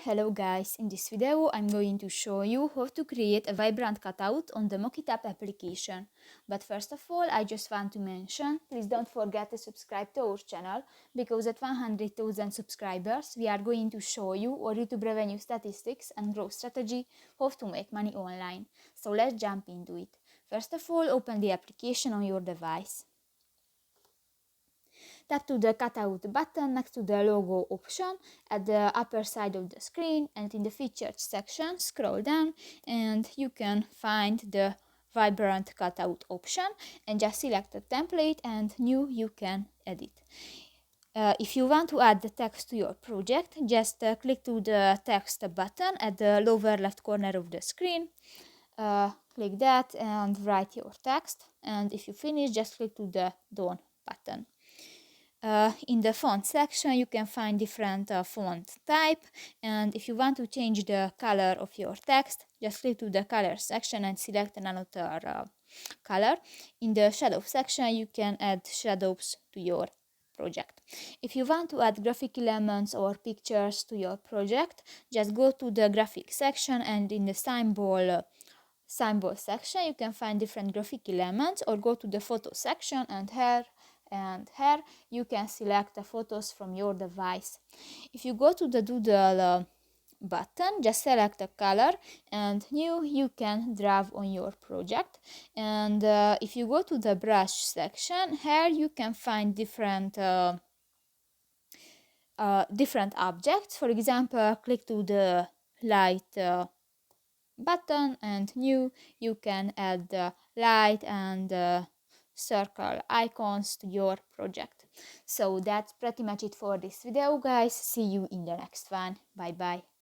Hello guys, in this video I'm going to show you how to create a vibrant cutout on the Mockitup application. But first of all, I just want to mention, please don't forget to subscribe to our channel, because at 100,000 subscribers we are going to show you our YouTube revenue statistics and growth strategy, how to make money online. So let's jump into it. First of all, open the application on your device. Tap to the cutout button next to the logo option at the upper side of the screen, and in the featured section scroll down and you can find the vibrant cutout option, and just select a template and new you can edit. If you want to add the text to your project, just click to the text button at the lower left corner of the screen. Click that and write your text, and if you finish, just click to the done button. In the font section you can find different font type, and if you want to change the color of your text, just click to the color section and select another color. In the shadow section you can add shadows to your project. If you want to add graphic elements or pictures to your project, just go to the graphic section, and in the symbol section you can find different graphic elements, or go to the photo section, and here you can select the photos from your device. If you go to the doodle button, just select a color and new you can draw on your project. And if you go to the brush section, here you can find different objects. For example, click to the light button, and new you can add the light and circle icons to your project. So that's pretty much it for this video, guys. See you in the next one. Bye bye.